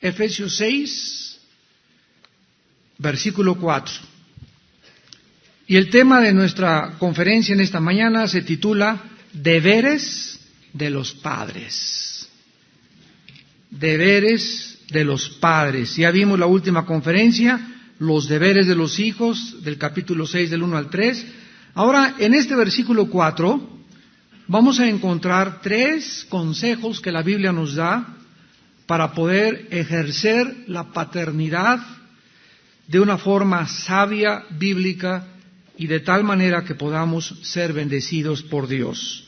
Efesios 6, versículo 4. Y el tema de nuestra conferencia en esta mañana se titula Deberes de los padres. Deberes de los padres. Ya vimos la última conferencia, los deberes de los hijos, del capítulo 6, del 1 al 3. Ahora, en este versículo 4, vamos a encontrar 3 consejos que la Biblia nos da para poder ejercer la paternidad de una forma sabia, bíblica, y de tal manera que podamos ser bendecidos por Dios.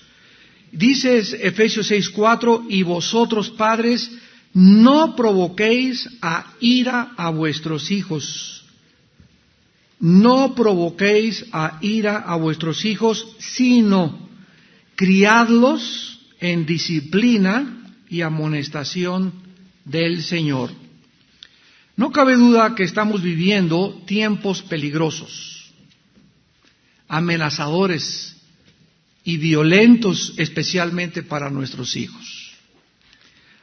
Dice Efesios 6:4, y vosotros padres, no provoquéis a ira a vuestros hijos. No provoquéis a ira a vuestros hijos, sino criadlos en disciplina y amonestación del Señor. No cabe duda que estamos viviendo tiempos peligrosos, amenazadores y violentos, especialmente para nuestros hijos.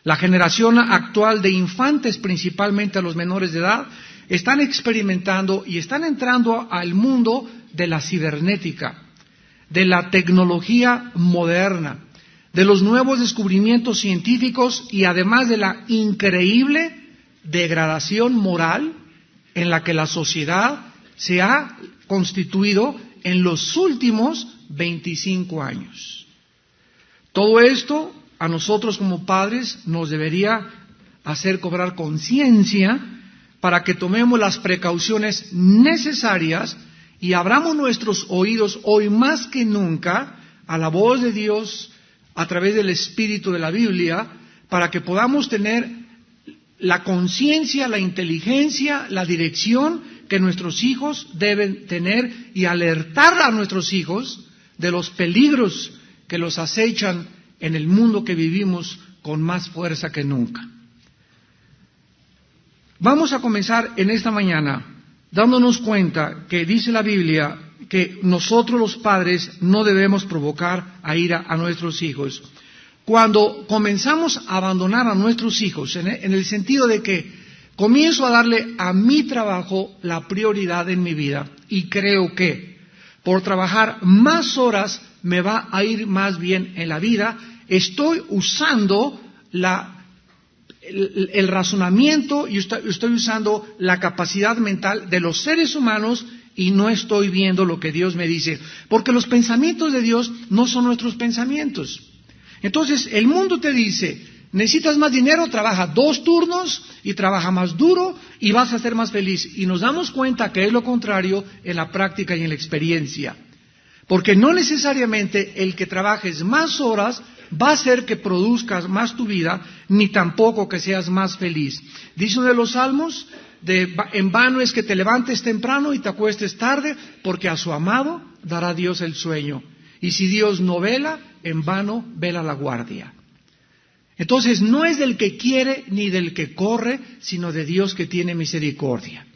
La generación actual de infantes, principalmente a los menores de edad, están experimentando y están entrando al mundo de la cibernética, de la tecnología moderna, de los nuevos descubrimientos científicos y además de la increíble degradación moral en la que la sociedad se ha constituido en los últimos 25 años. Todo esto a nosotros como padres nos debería hacer cobrar conciencia para que tomemos las precauciones necesarias y abramos nuestros oídos hoy más que nunca a la voz de Dios a través del Espíritu de la Biblia, para que podamos tener la conciencia, la inteligencia, la dirección que nuestros hijos deben tener y alertar a nuestros hijos de los peligros que los acechan en el mundo que vivimos con más fuerza que nunca. Vamos a comenzar en esta mañana dándonos cuenta que dice la Biblia que nosotros los padres no debemos provocar a ira a nuestros hijos. Cuando comenzamos a abandonar a nuestros hijos, en el sentido de que comienzo a darle a mi trabajo la prioridad en mi vida, y creo que por trabajar más horas me va a ir más bien en la vida, estoy usando el razonamiento y estoy usando la capacidad mental de los seres humanos y no estoy viendo lo que Dios me dice, porque los pensamientos de Dios no son nuestros pensamientos. Entonces, el mundo te dice, necesitas más dinero, trabaja 2 turnos y trabaja más duro y vas a ser más feliz. Y nos damos cuenta que es lo contrario en la práctica y en la experiencia. Porque no necesariamente el que trabajes más horas va a hacer que produzcas más tu vida, ni tampoco que seas más feliz. Dice uno de los salmos, en vano es que te levantes temprano y te acuestes tarde, porque a su amado dará Dios el sueño. Y si Dios no vela, en vano vela la guardia. Entonces no es del que quiere ni del que corre, sino de Dios que tiene misericordia.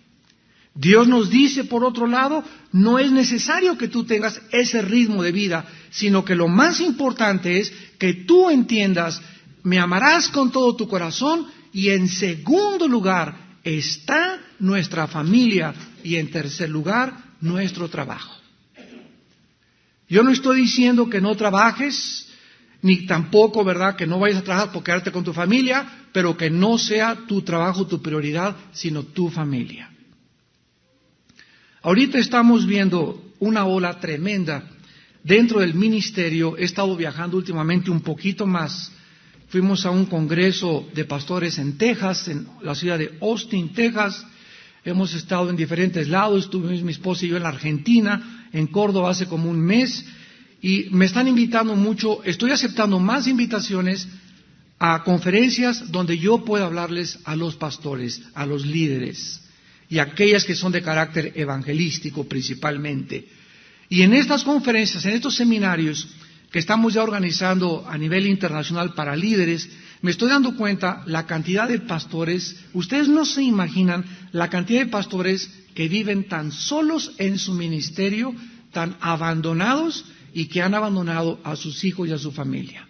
Dios nos dice, por otro lado, no es necesario que tú tengas ese ritmo de vida, sino que lo más importante es que tú entiendas, me amarás con todo tu corazón, y en segundo lugar está nuestra familia, y en tercer lugar nuestro trabajo. Yo no estoy diciendo que no trabajes, ni tampoco, ¿verdad?, que no vayas a trabajar por quedarte con tu familia, pero que no sea tu trabajo tu prioridad, sino tu familia. Ahorita estamos viendo una ola tremenda dentro del ministerio. He estado viajando últimamente un poquito más. Fuimos a un congreso de pastores en Texas, en la ciudad de Austin, Texas. Hemos estado en diferentes lados. Estuvimos mi esposa y yo en la Argentina, en Córdoba hace como un mes. Y me están invitando mucho. Estoy aceptando más invitaciones a conferencias donde yo pueda hablarles a los pastores, a los líderes, y aquellas que son de carácter evangelístico principalmente. Y en estas conferencias, en estos seminarios que estamos ya organizando a nivel internacional para líderes, me estoy dando cuenta la cantidad de pastores. Ustedes no se imaginan la cantidad de pastores que viven tan solos en su ministerio, tan abandonados, y que han abandonado a sus hijos y a su familia.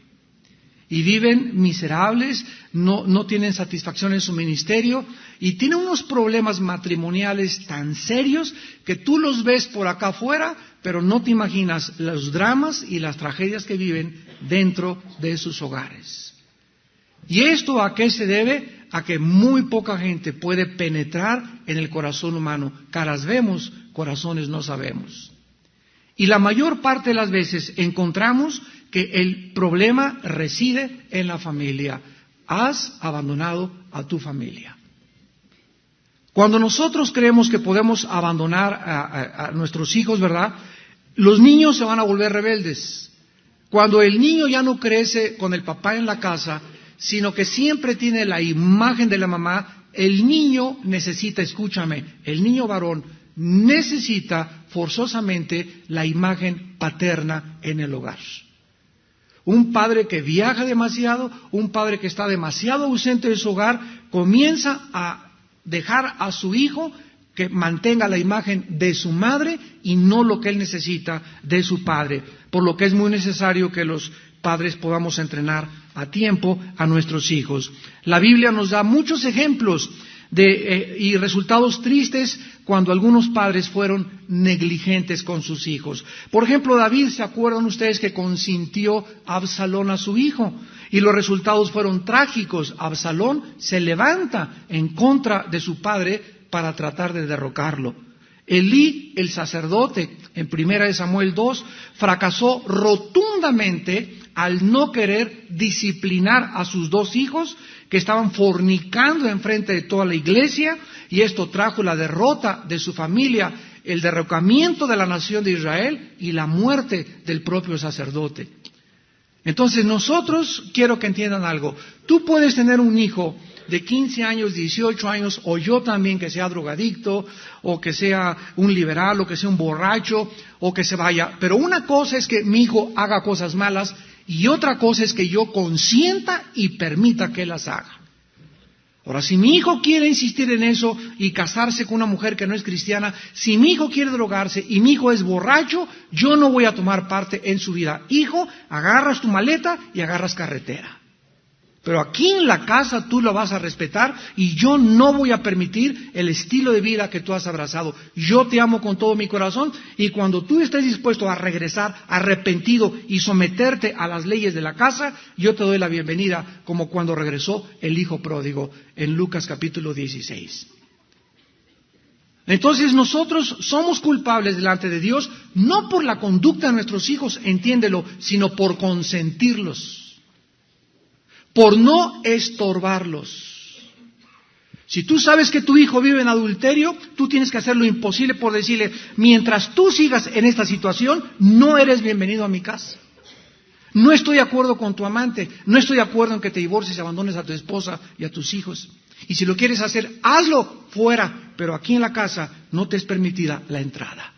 y viven miserables, no tienen satisfacción en su ministerio y tienen unos problemas matrimoniales tan serios que tú los ves por acá afuera, pero no te imaginas los dramas y las tragedias que viven dentro de sus hogares. ¿Y esto a qué se debe? A que muy poca gente puede penetrar en el corazón humano. Caras vemos, corazones no sabemos. Y la mayor parte de las veces encontramos que el problema reside en la familia. Has abandonado a tu familia. Cuando nosotros creemos que podemos abandonar a nuestros hijos, ¿verdad? Los niños se van a volver rebeldes. Cuando el niño ya no crece con el papá en la casa, sino que siempre tiene la imagen de la mamá, el niño necesita, escúchame, el niño varón necesita forzosamente la imagen paterna en el hogar. Un padre que viaja demasiado, un padre que está demasiado ausente de su hogar, comienza a dejar a su hijo que mantenga la imagen de su madre y no lo que él necesita de su padre. Por lo que es muy necesario que los padres podamos entrenar a tiempo a nuestros hijos. La Biblia nos da muchos ejemplos y resultados tristes cuando algunos padres fueron negligentes con sus hijos. Por ejemplo, David, ¿se acuerdan ustedes que consintió a Absalón a su hijo? Y los resultados fueron trágicos. Absalón se levanta en contra de su padre para tratar de derrocarlo. Elí, el sacerdote, en 1 Samuel 2, fracasó rotundamente al no querer disciplinar a sus dos hijos que estaban fornicando enfrente de toda la iglesia, y esto trajo la derrota de su familia, el derrocamiento de la nación de Israel y la muerte del propio sacerdote. Entonces nosotros, quiero que entiendan algo, tú puedes tener un hijo de 15 años, 18 años, o yo también que sea drogadicto, o que sea un liberal, o que sea un borracho, o que se vaya. Pero una cosa es que mi hijo haga cosas malas, y otra cosa es que yo consienta y permita que él las haga. Ahora, si mi hijo quiere insistir en eso y casarse con una mujer que no es cristiana, si mi hijo quiere drogarse y mi hijo es borracho, yo no voy a tomar parte en su vida. Hijo, agarras tu maleta y agarras carretera. Pero aquí en la casa tú lo vas a respetar y yo no voy a permitir el estilo de vida que tú has abrazado. Yo te amo con todo mi corazón y cuando tú estés dispuesto a regresar arrepentido y someterte a las leyes de la casa, yo te doy la bienvenida como cuando regresó el hijo pródigo en Lucas capítulo 16. Entonces nosotros somos culpables delante de Dios no por la conducta de nuestros hijos, entiéndelo, sino por consentirlos. Por no estorbarlos. Si tú sabes que tu hijo vive en adulterio, tú tienes que hacer lo imposible por decirle, mientras tú sigas en esta situación, no eres bienvenido a mi casa. No estoy de acuerdo con tu amante, no estoy de acuerdo en que te divorcies y abandones a tu esposa y a tus hijos. Y si lo quieres hacer, hazlo fuera, pero aquí en la casa no te es permitida la entrada.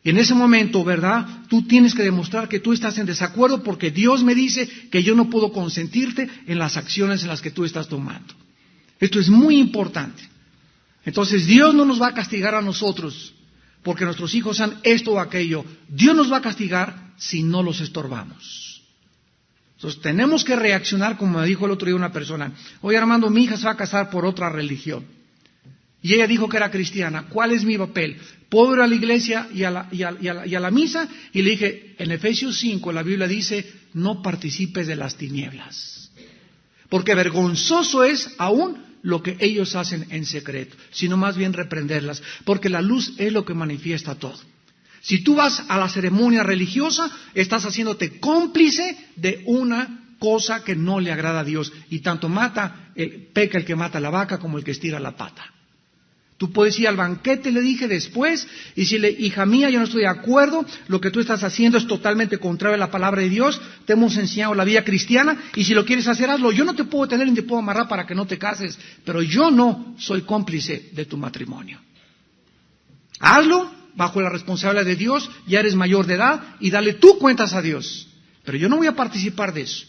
Y en ese momento, ¿verdad? Tú tienes que demostrar que tú estás en desacuerdo porque Dios me dice que yo no puedo consentirte en las acciones en las que tú estás tomando. Esto es muy importante. Entonces Dios no nos va a castigar a nosotros porque nuestros hijos sean esto o aquello. Dios nos va a castigar si no los estorbamos. Entonces tenemos que reaccionar como me dijo el otro día una persona. Oye, Armando, mi hija se va a casar por otra religión. Y ella dijo que era cristiana. ¿Cuál es mi papel? ¿Puedo ir a la iglesia y a la misa? Y le dije, en Efesios 5 la Biblia dice, no participes de las tinieblas. Porque vergonzoso es aún lo que ellos hacen en secreto, sino más bien reprenderlas. Porque la luz es lo que manifiesta todo. Si tú vas a la ceremonia religiosa, estás haciéndote cómplice de una cosa que no le agrada a Dios. Y tanto peca el que mata la vaca como el que estira la pata. Tú puedes ir al banquete, le dije después, y decirle, hija mía, yo no estoy de acuerdo, lo que tú estás haciendo es totalmente contrario a la palabra de Dios, te hemos enseñado la vida cristiana, y si lo quieres hacer, hazlo. Yo no te puedo tener ni te puedo amarrar para que no te cases, pero yo no soy cómplice de tu matrimonio. Hazlo bajo la responsabilidad de Dios, ya eres mayor de edad, y dale tú cuentas a Dios. Pero yo no voy a participar de eso.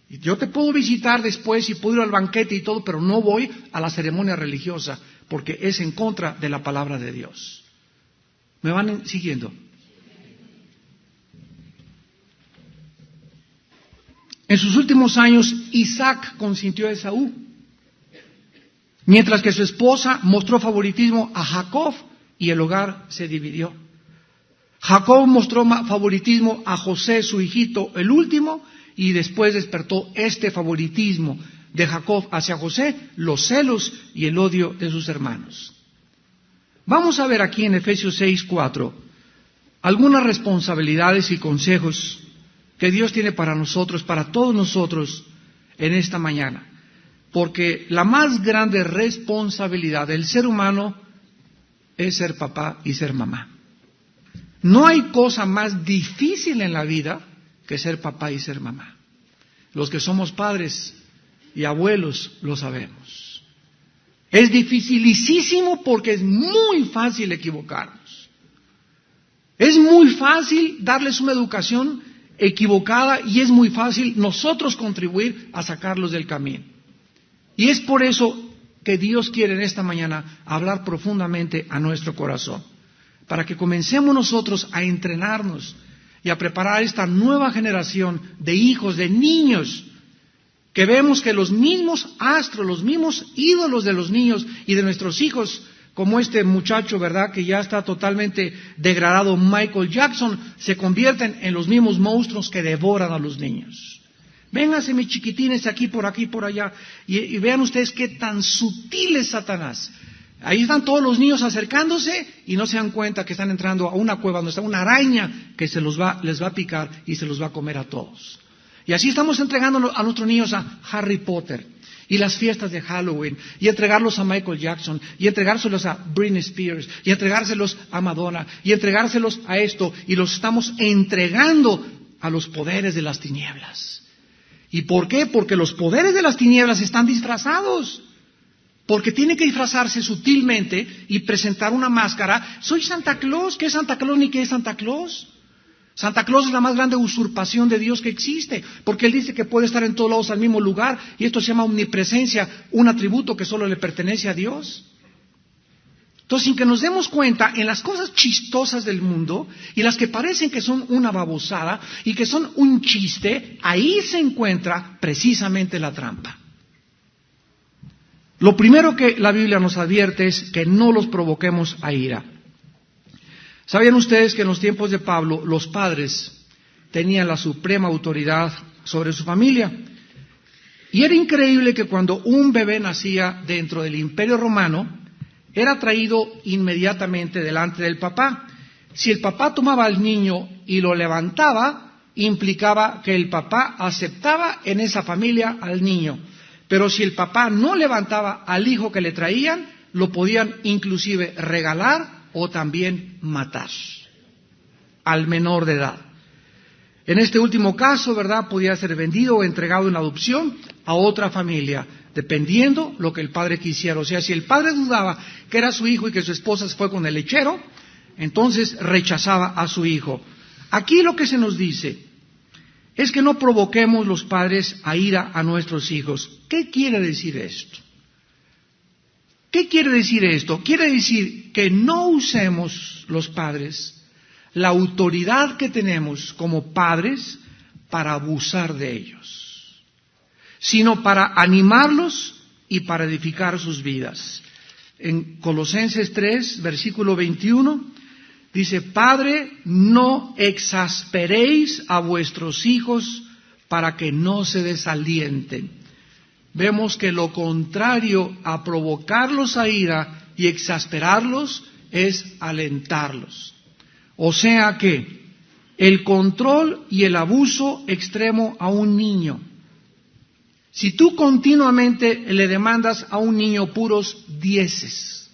Yo te puedo visitar después y puedo ir al banquete y todo, pero no voy a la ceremonia religiosa, porque es en contra de la palabra de Dios. ¿Me van siguiendo? En sus últimos años, Isaac consintió a Esaú, mientras que su esposa mostró favoritismo a Jacob y el hogar se dividió. Jacob mostró favoritismo a José, su hijito, el último, y después despertó este favoritismo de Jacob hacia José, los celos y el odio de sus hermanos. Vamos a ver aquí en Efesios 6:4 algunas responsabilidades y consejos que Dios tiene para nosotros, para todos nosotros en esta mañana. Porque la más grande responsabilidad del ser humano es ser papá y ser mamá. No hay cosa más difícil en la vida que ser papá y ser mamá. Los que somos padres y abuelos lo sabemos. Es dificilísimo porque es muy fácil equivocarnos. Es muy fácil darles una educación equivocada y es muy fácil nosotros contribuir a sacarlos del camino. Y es por eso que Dios quiere en esta mañana hablar profundamente a nuestro corazón, para que comencemos nosotros a entrenarnos y a preparar esta nueva generación de hijos, de niños, que vemos que los mismos astros, los mismos ídolos de los niños y de nuestros hijos, como este muchacho, ¿verdad?, que ya está totalmente degradado, Michael Jackson, se convierten en los mismos monstruos que devoran a los niños. Vénganse mis chiquitines aquí, por allá, y vean ustedes qué tan sutil es Satanás. Ahí están todos los niños acercándose y no se dan cuenta que están entrando a una cueva donde está una araña que les va a picar y se los va a comer a todos. Y así estamos entregando a nuestros niños a Harry Potter y las fiestas de Halloween, y entregarlos a Michael Jackson, y entregárselos a Britney Spears, y entregárselos a Madonna, y entregárselos a esto, y los estamos entregando a los poderes de las tinieblas. ¿Y por qué? Porque los poderes de las tinieblas están disfrazados. Porque tiene que disfrazarse sutilmente y presentar una máscara. Soy Santa Claus. ¿Qué es Santa Claus ni qué es Santa Claus? Santa Claus es la más grande usurpación de Dios que existe, porque Él dice que puede estar en todos lados al mismo lugar, y esto se llama omnipresencia, un atributo que solo le pertenece a Dios. Entonces, sin que nos demos cuenta, en las cosas chistosas del mundo, y las que parecen que son una babosada, y que son un chiste, ahí se encuentra precisamente la trampa. Lo primero que la Biblia nos advierte es que no los provoquemos a ira. ¿Sabían ustedes que en los tiempos de Pablo los padres tenían la suprema autoridad sobre su familia? Y era increíble que cuando un bebé nacía dentro del Imperio Romano, era traído inmediatamente delante del papá. Si el papá tomaba al niño y lo levantaba, implicaba que el papá aceptaba en esa familia al niño. Pero si el papá no levantaba al hijo que le traían, lo podían inclusive regalar o también matar al menor de edad. En este último caso, ¿verdad?, podía ser vendido o entregado en adopción a otra familia, dependiendo lo que el padre quisiera. O sea, si el padre dudaba que era su hijo y que su esposa se fue con el lechero, entonces rechazaba a su hijo. Aquí lo que se nos dice es que no provoquemos los padres a ira a nuestros hijos. ¿Qué quiere decir esto? ¿Qué quiere decir esto? Quiere decir que no usemos los padres la autoridad que tenemos como padres para abusar de ellos, sino para animarlos y para edificar sus vidas. En Colosenses 3, versículo 21, dice: Padre, no exasperéis a vuestros hijos para que no se desalienten. Vemos que lo contrario a provocarlos a ira y exasperarlos es alentarlos. O sea que el control y el abuso extremo a un niño. Si tú continuamente le demandas a un niño puros dieces,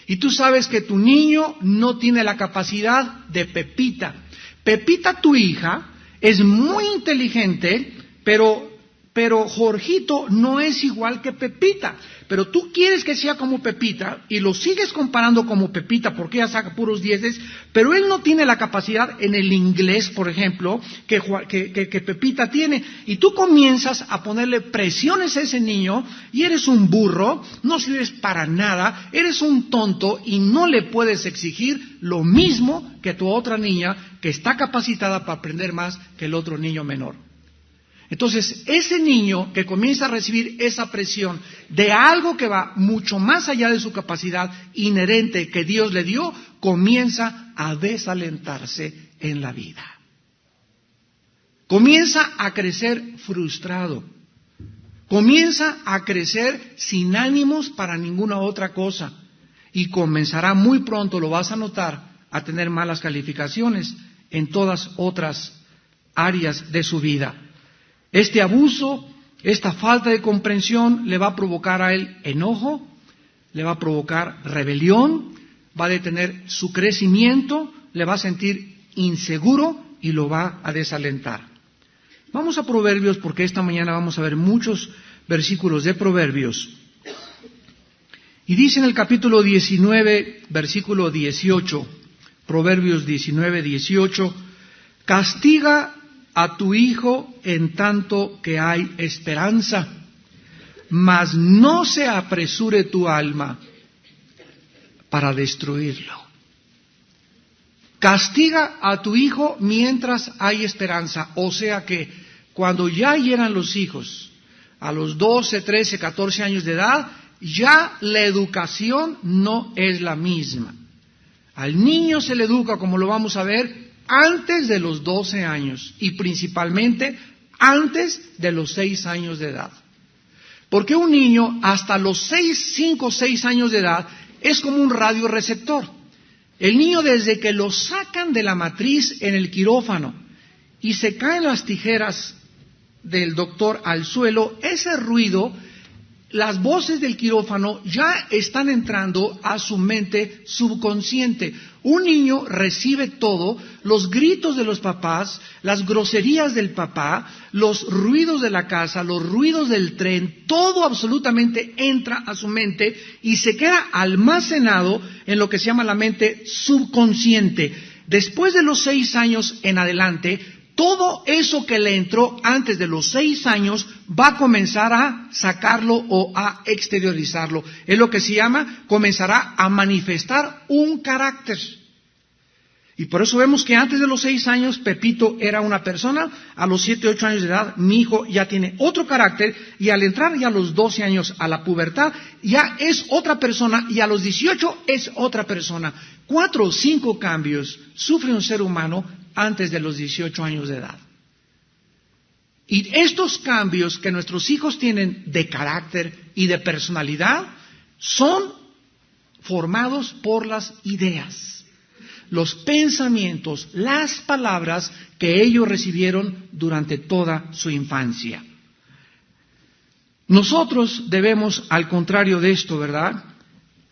y tú sabes que tu niño no tiene la capacidad de Pepita. Pepita, tu hija, es muy inteligente, pero Jorgito no es igual que Pepita. Pero tú quieres que sea como Pepita y lo sigues comparando como Pepita porque ella saca puros dieces, pero él no tiene la capacidad en el inglés, por ejemplo, que Pepita tiene. Y tú comienzas a ponerle presiones a ese niño y eres un burro, no sirves para nada, eres un tonto y no le puedes exigir lo mismo que tu otra niña que está capacitada para aprender más que el otro niño menor. Entonces, ese niño que comienza a recibir esa presión de algo que va mucho más allá de su capacidad inherente que Dios le dio, comienza a desalentarse en la vida. Comienza a crecer frustrado. Comienza a crecer sin ánimos para ninguna otra cosa. Y comenzará muy pronto, lo vas a notar, a tener malas calificaciones en todas otras áreas de su vida. Este abuso, esta falta de comprensión le va a provocar a él enojo, le va a provocar rebelión, va a detener su crecimiento, le va a sentir inseguro y lo va a desalentar. Vamos a Proverbios porque esta mañana vamos a ver muchos versículos de Proverbios. Y dice en el capítulo 19, versículo 18, Proverbios 19, 18, castiga a tu hijo en tanto que hay esperanza, mas no se apresure tu alma para destruirlo. Castiga a tu hijo mientras hay esperanza, o sea que cuando ya llegan los hijos, a los 12, 13, 14 años de edad, ya la educación no es la misma. Al niño se le educa, como lo vamos a ver, antes de los 12 años y principalmente antes de los 6 años de edad. Porque un niño hasta los 5 o 6 años de edad es como un radioreceptor. El niño desde que lo sacan de la matriz en el quirófano y se caen las tijeras del doctor al suelo, ese ruido, las voces del quirófano ya están entrando a su mente subconsciente. Un niño recibe todo, los gritos de los papás, las groserías del papá, los ruidos de la casa, los ruidos del tren, todo absolutamente entra a su mente y se queda almacenado en lo que se llama la mente subconsciente. Después de los 6 años en adelante, todo eso que le entró antes de los 6 años va a comenzar a sacarlo o a exteriorizarlo. Es lo que se llama, comenzará a manifestar un carácter. Y por eso vemos que antes de los 6 años Pepito era una persona, a los 7, 8 años de edad mi hijo ya tiene otro carácter y al entrar ya a los 12 años a la pubertad ya es otra persona y a los 18 es otra persona. 4 o 5 cambios sufre un ser humano antes de los 18 años de edad. Y estos cambios que nuestros hijos tienen de carácter y de personalidad son formados por las ideas, los pensamientos, las palabras que ellos recibieron durante toda su infancia. Nosotros debemos, al contrario de esto, ¿verdad?,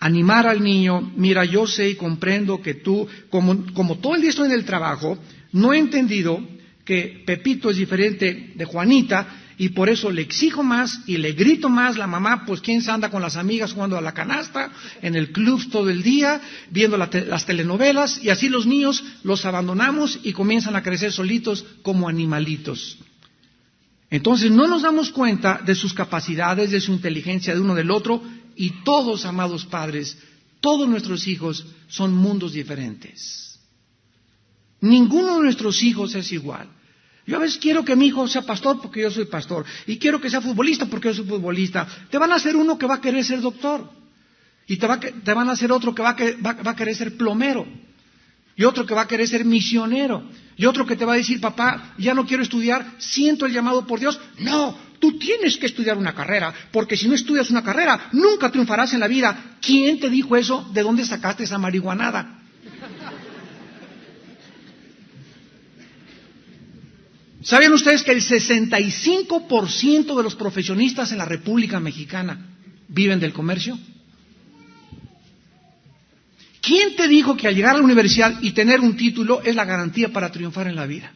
animar al niño. Mira, yo sé y comprendo que tú, como todo el día estoy en el trabajo, no he entendido que Pepito es diferente de Juanita y por eso le exijo más y le grito más. La mamá, pues quién se anda con las amigas jugando a la canasta, en el club todo el día, viendo las telenovelas, y así los niños los abandonamos y comienzan a crecer solitos como animalitos. Entonces no nos damos cuenta de sus capacidades, de su inteligencia de uno del otro, y todos, amados padres, todos nuestros hijos son mundos diferentes. Ninguno de nuestros hijos es igual. Yo a veces quiero que mi hijo sea pastor porque yo soy pastor, y quiero que sea futbolista porque yo soy futbolista. Te van a hacer uno que va a querer ser doctor, y te van a hacer otro que va a querer ser plomero, y otro que va a querer ser misionero, y otro que te va a decir, papá, ya no quiero estudiar, siento el llamado por Dios. No, tú tienes que estudiar una carrera, porque si no estudias una carrera, nunca triunfarás en la vida. ¿Quién te dijo eso? ¿De dónde sacaste esa marihuanada? ¿Sabían ustedes que el 65% de los profesionistas en la República Mexicana viven del comercio? ¿Quién te dijo que al llegar a la universidad y tener un título es la garantía para triunfar en la vida?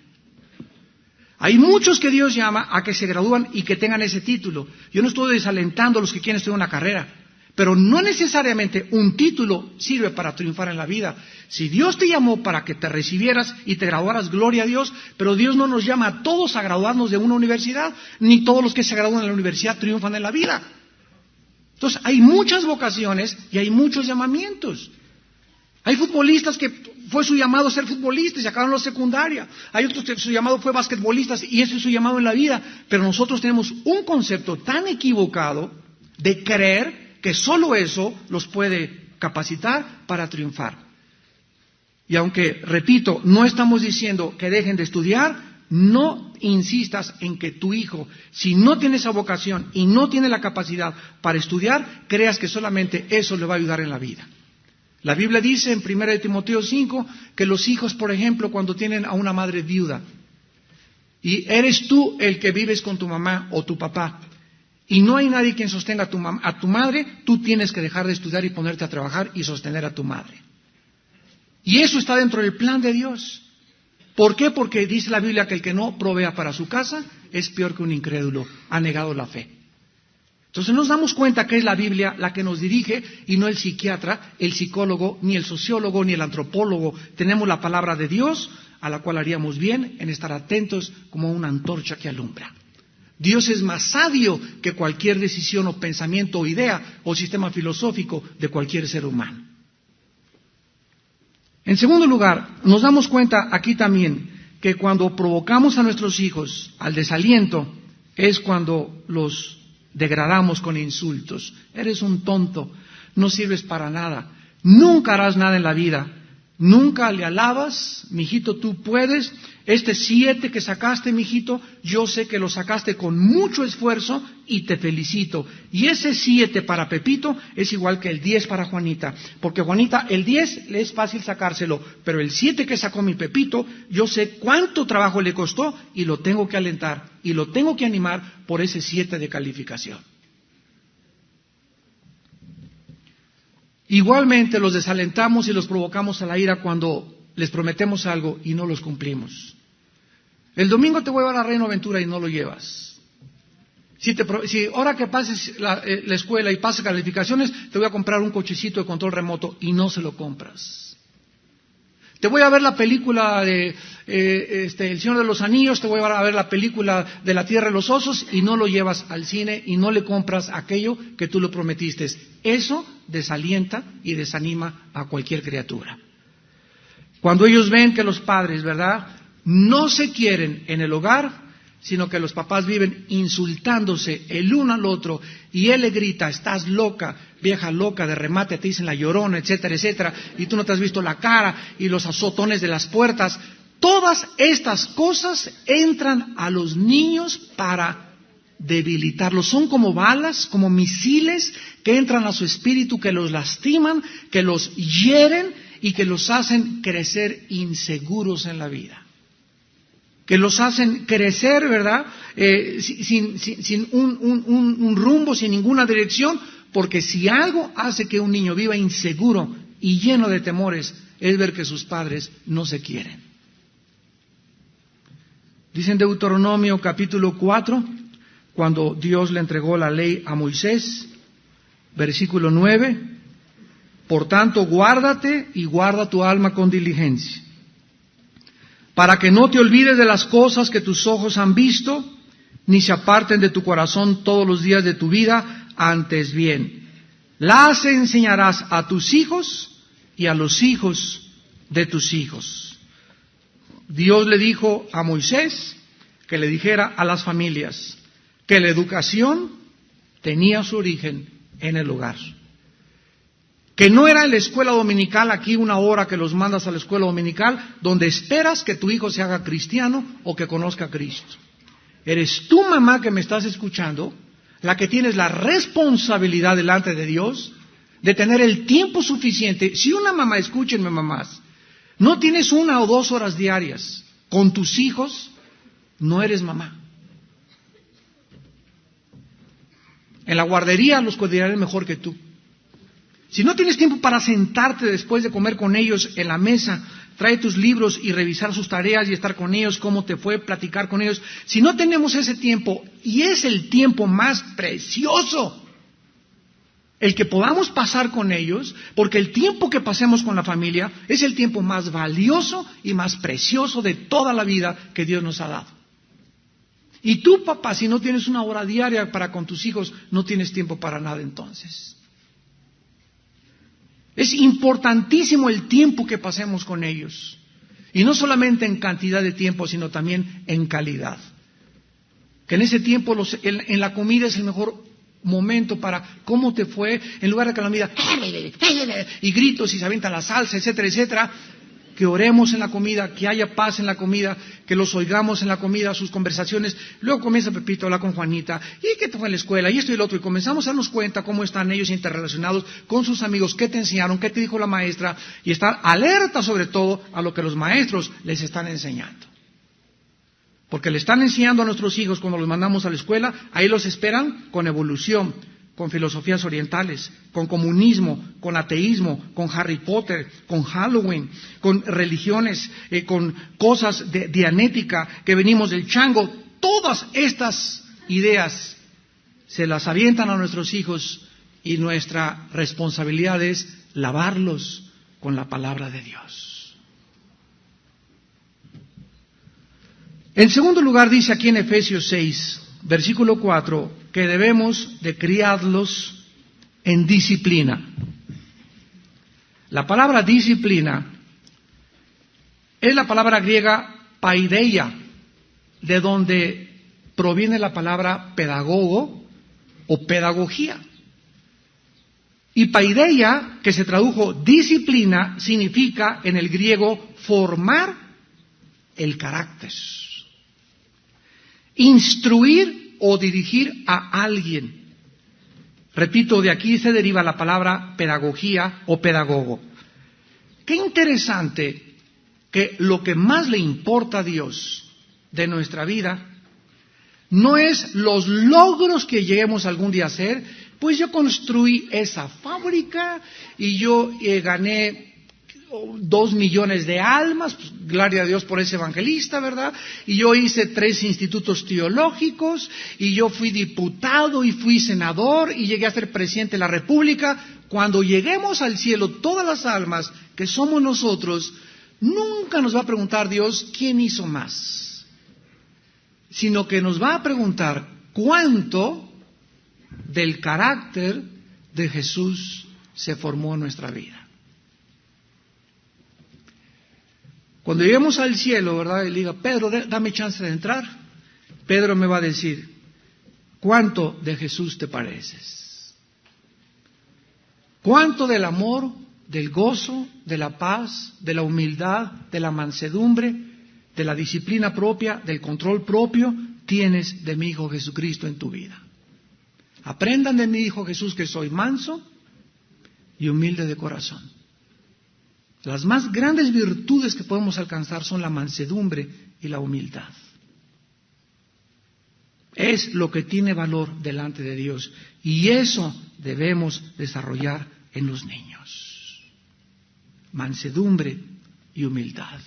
Hay muchos que Dios llama a que se gradúan y que tengan ese título. Yo no estoy desalentando a los que quieren estudiar una carrera, pero no necesariamente un título sirve para triunfar en la vida. Si Dios te llamó para que te recibieras y te graduaras, gloria a Dios, pero Dios no nos llama a todos a graduarnos de una universidad, ni todos los que se gradúan en la universidad triunfan en la vida. Entonces hay muchas vocaciones y hay muchos llamamientos. Hay futbolistas que fue su llamado ser futbolista y se acabaron la secundaria. Hay otros que su llamado fue basquetbolistas y ese es su llamado en la vida. Pero nosotros tenemos un concepto tan equivocado de creer que solo eso los puede capacitar para triunfar. Y aunque, repito, no estamos diciendo que dejen de estudiar, no insistas en que tu hijo, si no tiene esa vocación y no tiene la capacidad para estudiar, creas que solamente eso le va a ayudar en la vida. La Biblia dice en 1 Timoteo 5 que los hijos, por ejemplo, cuando tienen a una madre viuda, y eres tú el que vives con tu mamá o tu papá, y no hay nadie quien sostenga a tu madre, tú tienes que dejar de estudiar y ponerte a trabajar y sostener a tu madre. Y eso está dentro del plan de Dios. ¿Por qué? Porque dice la Biblia que el que no provea para su casa es peor que un incrédulo, ha negado la fe. Entonces nos damos cuenta que es la Biblia la que nos dirige y no el psiquiatra, el psicólogo, ni el sociólogo, ni el antropólogo. Tenemos la palabra de Dios, a la cual haríamos bien en estar atentos como una antorcha que alumbra. Dios es más sabio que cualquier decisión o pensamiento o idea o sistema filosófico de cualquier ser humano. En segundo lugar, nos damos cuenta aquí también que cuando provocamos a nuestros hijos al desaliento es cuando los degradamos con insultos. Eres un tonto, no sirves para nada, nunca harás nada en la vida, nunca le alabas, mijito, tú puedes. Este 7 que sacaste, mijito, yo sé que lo sacaste con mucho esfuerzo y te felicito. Y ese 7 para Pepito es igual que el 10 para Juanita. Porque Juanita, el 10 le es fácil sacárselo, pero el 7 que sacó mi Pepito, yo sé cuánto trabajo le costó y lo tengo que alentar y lo tengo que animar por ese 7 de calificación. Igualmente los desalentamos y los provocamos a la ira cuando les prometemos algo y no los cumplimos. El domingo te voy a llevar a Reino Aventura y no lo llevas. Si ahora que pases la escuela y pases calificaciones, te voy a comprar un cochecito de control remoto y no se lo compras. Te voy a ver la película de El Señor de los Anillos, te voy a ver la película de La Tierra de los Osos y no lo llevas al cine y no le compras aquello que tú le prometiste. Eso desalienta y desanima a cualquier criatura. Cuando ellos ven que los padres, ¿verdad?, no se quieren en el hogar, sino que los papás viven insultándose el uno al otro y él le grita, estás loca, vieja loca, de remate te dicen la llorona, etcétera, etcétera, y tú no te has visto la cara y los azotones de las puertas. Todas estas cosas entran a los niños para debilitarlos. Son como balas, como misiles que entran a su espíritu, que los lastiman, que los hieren y que los hacen crecer inseguros en la vida. Que los hacen crecer, ¿verdad?, sin un rumbo, sin ninguna dirección, porque si algo hace que un niño viva inseguro y lleno de temores, es ver que sus padres no se quieren. Dice en Deuteronomio capítulo 4, cuando Dios le entregó la ley a Moisés, versículo 9, por tanto guárdate y guarda tu alma con diligencia, para que no te olvides de las cosas que tus ojos han visto, ni se aparten de tu corazón todos los días de tu vida, antes bien, las enseñarás a tus hijos y a los hijos de tus hijos. Dios le dijo a Moisés que le dijera a las familias que la educación tenía su origen en el hogar. Que no era en la escuela dominical, aquí una hora que los mandas a la escuela dominical, donde esperas que tu hijo se haga cristiano o que conozca a Cristo. Eres tú, mamá, que me estás escuchando, la que tienes la responsabilidad delante de Dios de tener el tiempo suficiente. Si una mamá, escúchenme mamás, no tienes 1 o 2 horas diarias con tus hijos, no eres mamá. En la guardería los cuidarán mejor que tú. Si no tienes tiempo para sentarte después de comer con ellos en la mesa, trae tus libros y revisar sus tareas y estar con ellos, cómo te fue, platicar con ellos. Si no tenemos ese tiempo, y es el tiempo más precioso, el que podamos pasar con ellos, porque el tiempo que pasemos con la familia es el tiempo más valioso y más precioso de toda la vida que Dios nos ha dado. Y tú, papá, si no tienes 1 hora diaria para con tus hijos, no tienes tiempo para nada entonces. Es importantísimo el tiempo que pasemos con ellos. Y no solamente en cantidad de tiempo, sino también en calidad. Que en ese tiempo en la comida es el mejor momento para cómo te fue, en lugar de que la comida y gritos y se avienta la salsa, etcétera, etcétera. Que oremos en la comida, que haya paz en la comida, que los oigamos en la comida, sus conversaciones. Luego comienza Pepito a hablar con Juanita, ¿y qué te fue en la escuela? Y esto y lo otro. Y comenzamos a darnos cuenta cómo están ellos interrelacionados con sus amigos, qué te enseñaron, qué te dijo la maestra, y estar alerta sobre todo a lo que los maestros les están enseñando. Porque le están enseñando a nuestros hijos cuando los mandamos a la escuela, ahí los esperan con evolución, con filosofías orientales, con comunismo, con ateísmo, con Harry Potter, con Halloween, con religiones, con cosas de dianética que venimos del chango. Todas estas ideas se las avientan a nuestros hijos y nuestra responsabilidad es lavarlos con la palabra de Dios. En segundo lugar dice aquí en Efesios 6, versículo 4, que debemos de criarlos en disciplina. La palabra disciplina es la palabra griega paideia, de donde proviene la palabra pedagogo o pedagogía. Y paideia, que se tradujo disciplina, significa en el griego formar el carácter. Instruir o dirigir a alguien. Repito, de aquí se deriva la palabra pedagogía o pedagogo. Qué interesante que lo que más le importa a Dios de nuestra vida no es los logros que lleguemos algún día a hacer. Pues yo construí esa fábrica y yo gané 2 millones de almas, pues, gloria a Dios por ese evangelista, ¿verdad? Y yo hice 3 institutos teológicos, y yo fui diputado y fui senador y llegué a ser presidente de la República. Cuando lleguemos al cielo, todas las almas que somos nosotros, nunca nos va a preguntar Dios quién hizo más, sino que nos va a preguntar cuánto del carácter de Jesús se formó en nuestra vida. Cuando lleguemos al cielo, ¿verdad? Y le diga, Pedro, dame chance de entrar. Pedro me va a decir, ¿cuánto de Jesús te pareces? ¿Cuánto del amor, del gozo, de la paz, de la humildad, de la mansedumbre, de la disciplina propia, del control propio tienes de mi Hijo Jesucristo en tu vida? Aprendan de mi Hijo Jesús que soy manso y humilde de corazón. Las más grandes virtudes que podemos alcanzar son la mansedumbre y la humildad. Es lo que tiene valor delante de Dios, y eso debemos desarrollar en los niños. Mansedumbre y humildad.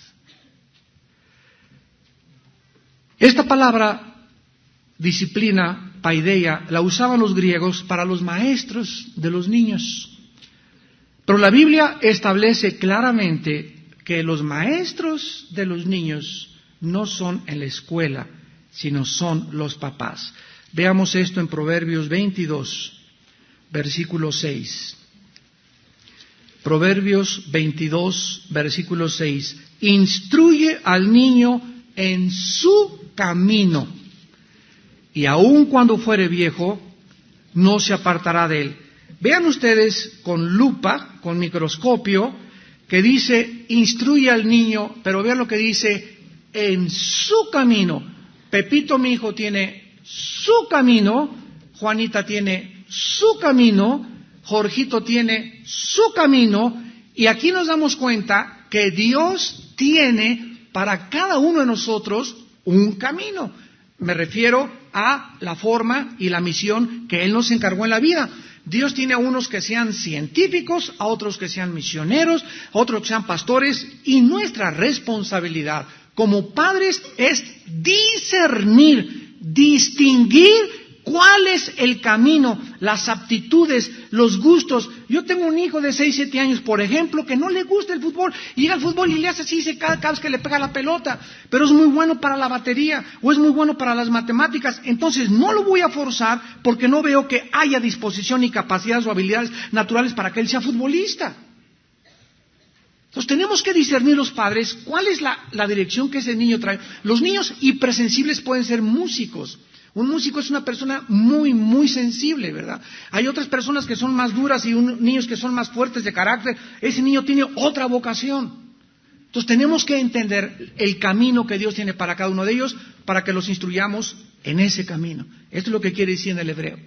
Esta palabra disciplina, paideia, la usaban los griegos para los maestros de los niños. Pero la Biblia establece claramente que los maestros de los niños no son en la escuela, sino son los papás. Veamos esto en Proverbios 22, versículo 6. Proverbios 22, versículo 6. Instruye al niño en su camino, y aun cuando fuere viejo, no se apartará de él. Vean ustedes con lupa, con microscopio, que dice, instruye al niño, pero vean lo que dice, en su camino. Pepito, mi hijo, tiene su camino, Juanita tiene su camino, Jorgito tiene su camino, y aquí nos damos cuenta que Dios tiene para cada uno de nosotros un camino. Me refiero a la forma y la misión que Él nos encargó en la vida. Dios tiene a unos que sean científicos, a otros que sean misioneros, a otros que sean pastores, y nuestra responsabilidad como padres es discernir, distinguir cuál es el camino, las aptitudes, los gustos. Yo tengo un hijo de 6, 7 años, por ejemplo, que no le gusta el fútbol, y llega al fútbol y le hace así cada vez que le pega la pelota, pero es muy bueno para la batería, o es muy bueno para las matemáticas. Entonces no lo voy a forzar porque no veo que haya disposición y capacidades o habilidades naturales para que él sea futbolista. Entonces tenemos que discernir los padres cuál es la dirección que ese niño trae. Los niños hipersensibles pueden ser músicos. Un músico es una persona muy, muy sensible, ¿verdad? Hay otras personas que son más duras y niños que son más fuertes de carácter. Ese niño tiene otra vocación. Entonces tenemos que entender el camino que Dios tiene para cada uno de ellos para que los instruyamos en ese camino. Esto es lo que quiere decir en el hebreo.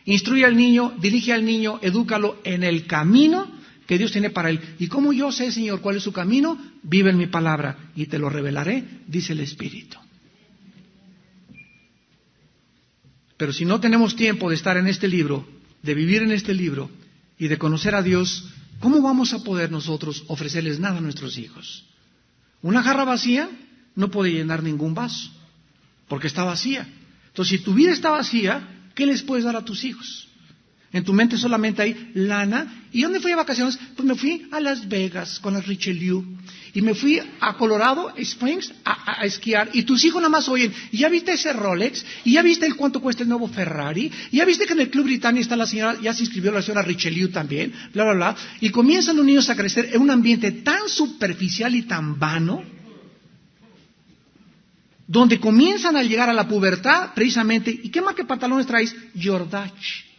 Instruye al niño, dirige al niño, edúcalo en el camino que Dios tiene para él. ¿Y cómo yo sé, Señor, cuál es su camino? Vive en mi palabra y te lo revelaré, dice el Espíritu. Pero si no tenemos tiempo de estar en este libro, de vivir en este libro y de conocer a Dios, ¿cómo vamos a poder nosotros ofrecerles nada a nuestros hijos? Una jarra vacía no puede llenar ningún vaso, porque está vacía. Entonces, si tu vida está vacía, ¿qué les puedes dar a tus hijos? En tu mente solamente hay lana. ¿Y dónde fui de vacaciones? Pues me fui a Las Vegas con la Richelieu. Y me fui a Colorado Springs a esquiar. Y tus hijos nada más oyen, ¿y ya viste ese Rolex? ¿Y ya viste cuánto cuesta el nuevo Ferrari? ¿Y ya viste que en el Club Britannia está la señora, ya se inscribió la señora Richelieu también? Bla, bla, bla. Y comienzan los niños a crecer en un ambiente tan superficial y tan vano, donde comienzan a llegar a la pubertad, precisamente. ¿Y qué marca de pantalones traes? Jordache.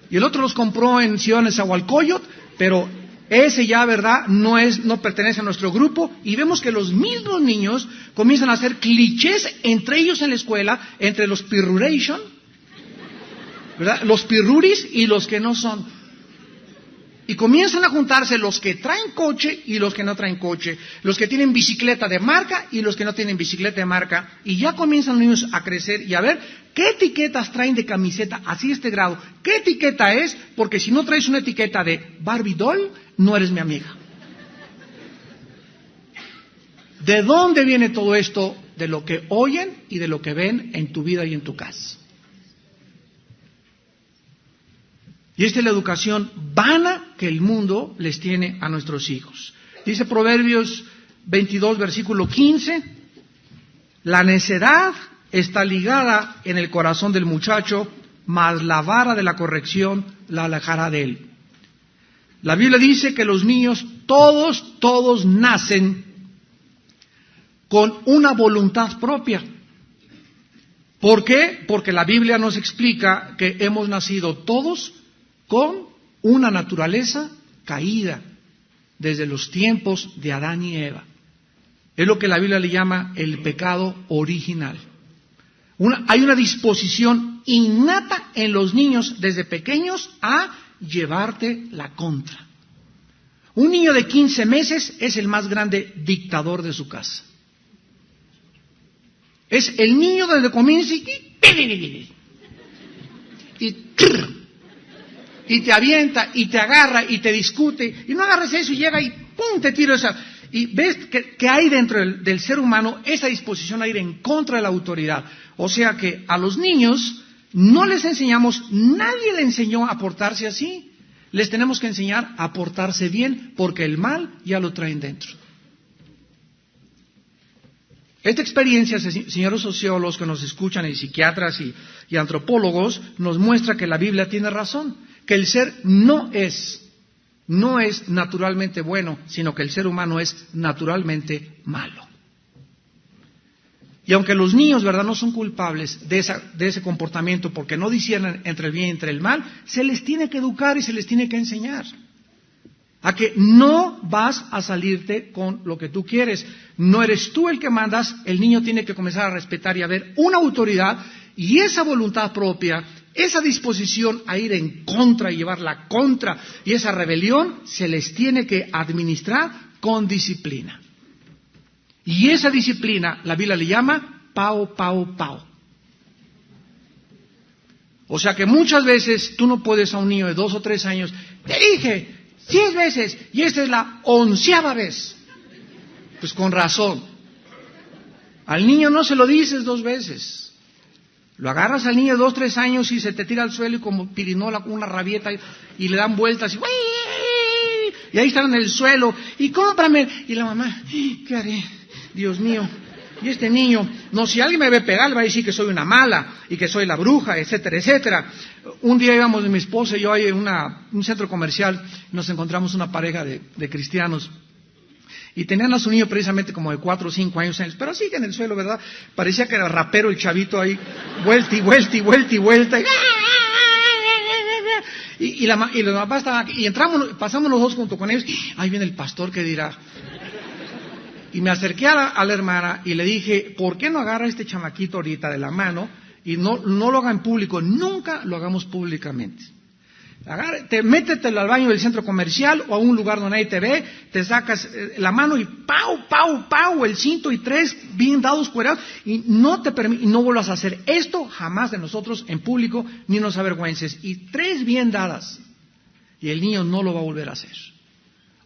Y el otro los compró en Ciudad Nezahualcóyotl, pero ese ya, ¿verdad?, no pertenece a nuestro grupo. Y vemos que los mismos niños comienzan a hacer clichés entre ellos en la escuela, entre los pirruration, ¿verdad?, los pirruris y los que no son. Y comienzan a juntarse los que traen coche y los que no traen coche, los que tienen bicicleta de marca y los que no tienen bicicleta de marca, y ya comienzan los niños a crecer y a ver qué etiquetas traen de camiseta así de este grado, qué etiqueta es, porque si no traes una etiqueta de Barbie doll, no eres mi amiga. ¿De dónde viene todo esto? De lo que oyen y de lo que ven en tu vida y en tu casa. Y esta es la educación vana que el mundo les tiene a nuestros hijos. Dice Proverbios 22, versículo 15, la necedad está ligada en el corazón del muchacho, mas la vara de la corrección la alejará de él. La Biblia dice que los niños, todos nacen con una voluntad propia. ¿Por qué? Porque la Biblia nos explica que hemos nacido todos con una naturaleza caída desde los tiempos de Adán y Eva. Es lo que la Biblia le llama el pecado original. Hay una disposición innata en los niños desde pequeños a llevarte la contra. Un niño de 15 meses es el más grande dictador de su casa. Es el niño donde comienza y te avienta, y te agarra, y te discute, y no agarres eso, y llega y ¡pum!, te tiro esa. Y ves que hay dentro del ser humano esa disposición a ir en contra de la autoridad. O sea que a los niños no les enseñamos, nadie le enseñó a portarse así. Les tenemos que enseñar a portarse bien, porque el mal ya lo traen dentro. Esta experiencia, señores sociólogos que nos escuchan, y psiquiatras y antropólogos, nos muestra que la Biblia tiene razón. Que el ser no es naturalmente bueno, sino que el ser humano es naturalmente malo. Y aunque los niños, ¿verdad?, no son culpables de ese comportamiento porque no disciernen entre el bien y entre el mal, se les tiene que educar y se les tiene que enseñar a que no vas a salirte con lo que tú quieres. No eres tú el que mandas, el niño tiene que comenzar a respetar y a ver una autoridad, y esa voluntad propia, esa disposición a ir en contra y llevar la contra, y esa rebelión se les tiene que administrar con disciplina. Y esa disciplina, la Biblia le llama pao. O sea que muchas veces tú no puedes a un niño de 2 o 3 años, te dije 10 veces, y esta es la 11ª vez. Pues con razón. Al niño no se lo dices 2 veces. Lo agarras al niño de 2 o 3 años y se te tira al suelo y como pirinola con una rabieta y le dan vueltas y ahí están en el suelo y cómprame. Y la mamá, ¿qué haré? Dios mío. Y este niño, no, si alguien me ve pegar, le va a decir que soy una mala. y que soy la bruja, etcétera, etcétera. Un día íbamos mi esposa y yo ahí en un centro comercial, nos encontramos una pareja de cristianos. Y tenían a su niño precisamente como de 4 o 5 años, pero así que en el suelo, ¿verdad? Parecía que era rapero el chavito ahí, vuelta y vuelta y vuelta y vuelta. Y los papás estaban aquí, y pasamos los dos junto con ellos, ahí viene el pastor que dirá. Y me acerqué a la hermana y le dije, ¿por qué no agarra a este chamaquito ahorita de la mano y no lo haga en público? Nunca lo hagamos públicamente. Métetelo al baño del centro comercial o a un lugar donde nadie te ve, te sacas la mano y ¡pau, pau, pau! El cinto y 3 bien dados, cuerados, y no vuelvas a hacer esto jamás de nosotros en público, ni nos avergüences. Y 3 bien dadas, y el niño no lo va a volver a hacer.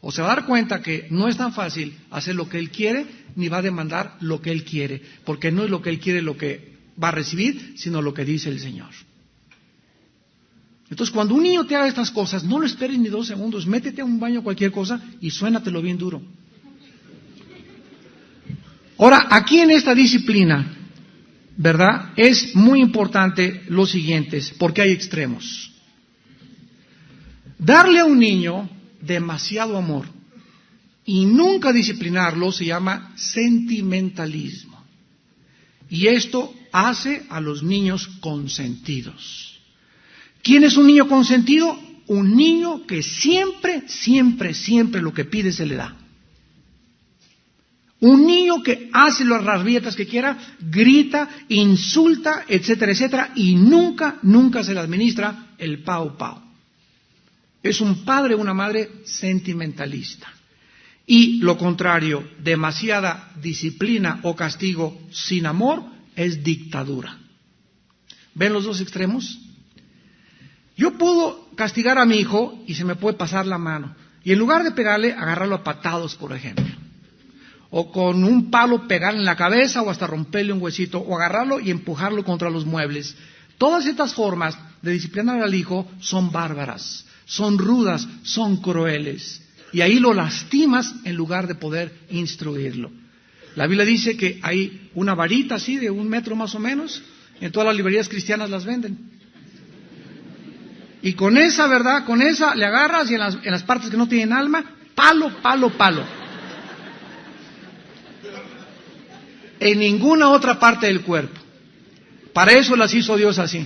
O se va a dar cuenta que no es tan fácil hacer lo que él quiere, ni va a demandar lo que él quiere, porque no es lo que él quiere lo que va a recibir, sino lo que dice el Señor. Entonces, cuando un niño te haga estas cosas, no lo esperes ni 2 segundos, métete a un baño cualquier cosa y suénatelo bien duro. Ahora, aquí en esta disciplina, ¿verdad? Es muy importante lo siguiente, porque hay extremos. Darle a un niño demasiado amor y nunca disciplinarlo se llama sentimentalismo. Y esto hace a los niños consentidos. ¿Quién es un niño consentido? Un niño que siempre, siempre, siempre lo que pide se le da. Un niño que hace las rabietas que quiera, grita, insulta, etcétera, etcétera, y nunca, nunca se le administra el pau pau. Es un padre o una madre sentimentalista. Y lo contrario, demasiada disciplina o castigo sin amor es dictadura. ¿Ven los dos extremos? Yo puedo castigar a mi hijo y se me puede pasar la mano. Y en lugar de pegarle, agarrarlo a patados, por ejemplo. O con un palo pegarle en la cabeza o hasta romperle un huesito. O agarrarlo y empujarlo contra los muebles. Todas estas formas de disciplinar al hijo son bárbaras, son rudas, son crueles. Y ahí lo lastimas en lugar de poder instruirlo. La Biblia dice que hay una varita así de 1 metro más o menos. En todas las librerías cristianas las venden. Y con esa, ¿verdad? Con esa le agarras y en las partes que no tienen alma, palo, palo, palo. En ninguna otra parte del cuerpo. Para eso las hizo Dios así.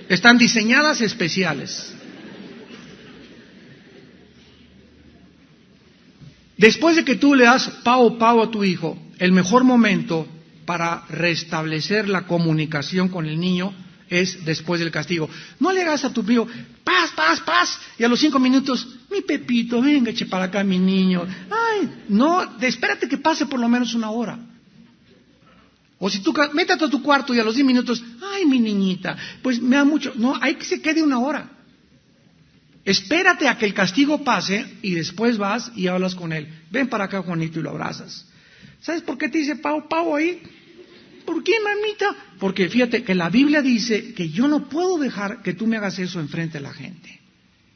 Están diseñadas especiales. Después de que tú le das pao pao a tu hijo, el mejor momento para restablecer la comunicación con el niño es después del castigo. No le hagas a tu hijo, paz, paz, paz, y a los 5 minutos, mi Pepito, venga, eche para acá, mi niño. Ay, no, espérate que pase por lo menos 1 hora. O si tú, métete a tu cuarto y a los 10 minutos, ay, mi niñita, pues me da mucho. No, hay que se quede 1 hora. Espérate a que el castigo pase y después vas y hablas con él. Ven para acá, Juanito, y lo abrazas. ¿Sabes por qué te dice pau, pau ahí? ¿Por qué, mamita? Porque fíjate que la Biblia dice que yo no puedo dejar que tú me hagas eso enfrente de la gente.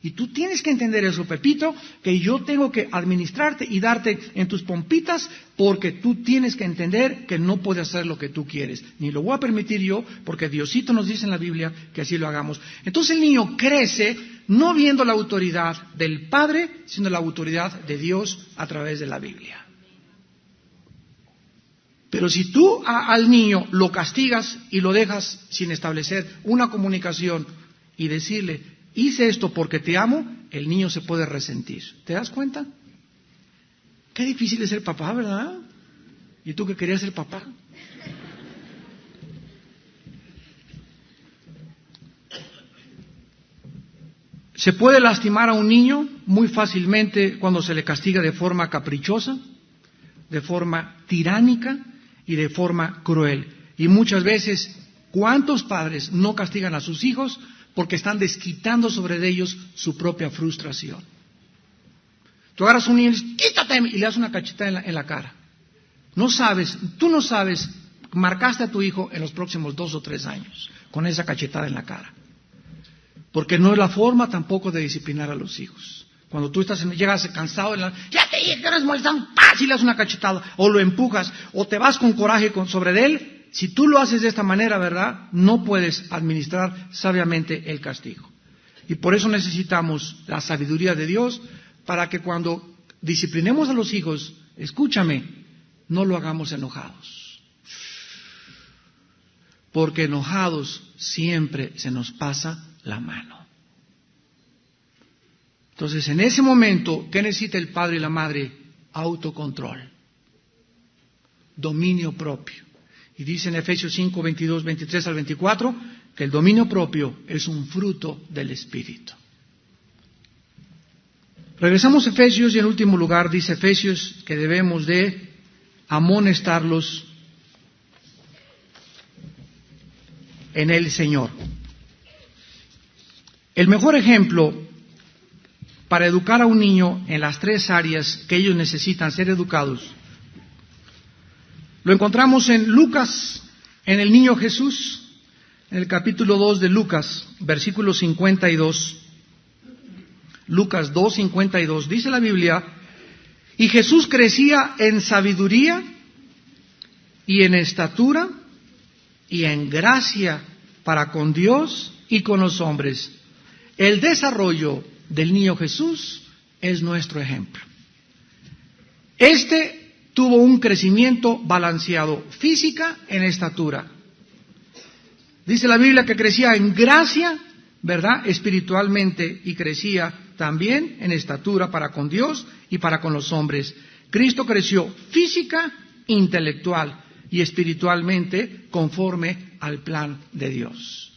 Y tú tienes que entender eso, Pepito, que yo tengo que administrarte y darte en tus pompitas porque tú tienes que entender que no puedes hacer lo que tú quieres. Ni lo voy a permitir yo porque Diosito nos dice en la Biblia que así lo hagamos. Entonces el niño crece no viendo la autoridad del Padre, sino la autoridad de Dios a través de la Biblia. Pero si tú al niño lo castigas y lo dejas sin establecer una comunicación y decirle, hice esto porque te amo, el niño se puede resentir. ¿Te das cuenta? Qué difícil es ser papá, ¿verdad? ¿Y tú que querías ser papá? Se puede lastimar a un niño muy fácilmente cuando se le castiga de forma caprichosa, de forma tiránica y de forma cruel. Y muchas veces, ¿cuántos padres no castigan a sus hijos porque están desquitando sobre ellos su propia frustración? Tú agarras a un niño y dices, quítate, y le das una cachetada en la cara. Tú no sabes, marcaste a tu hijo en los próximos 2 o 3 años con esa cachetada en la cara. Porque no es la forma tampoco de disciplinar a los hijos. Cuando tú llegas cansado, ya te dije que eres molestado, ¡paz! Y le das una cachetada, o lo empujas, o te vas con coraje sobre él, si tú lo haces de esta manera, ¿verdad?, no puedes administrar sabiamente el castigo. Y por eso necesitamos la sabiduría de Dios para que cuando disciplinemos a los hijos, escúchame, no lo hagamos enojados. Porque enojados siempre se nos pasa la mano. Entonces, en ese momento, ¿qué necesita el padre y la madre? Autocontrol, dominio propio. Y dice en Efesios 5, 22, 23 al 24, que el dominio propio es un fruto del Espíritu. Regresamos a Efesios y en último lugar dice Efesios que debemos de amonestarlos en el Señor. El mejor ejemplo para educar a un niño en las tres áreas que ellos necesitan ser educados, lo encontramos en Lucas, en el niño Jesús, en el capítulo 2 de Lucas, versículo 52. Lucas 2, 52, dice la Biblia, y Jesús crecía en sabiduría y en estatura y en gracia para con Dios y con los hombres. El desarrollo del niño Jesús es nuestro ejemplo. Este tuvo un crecimiento balanceado, física en estatura. Dice la Biblia que crecía en gracia, ¿verdad?, espiritualmente, y crecía también en estatura para con Dios y para con los hombres. Cristo creció física, intelectual y espiritualmente conforme al plan de Dios.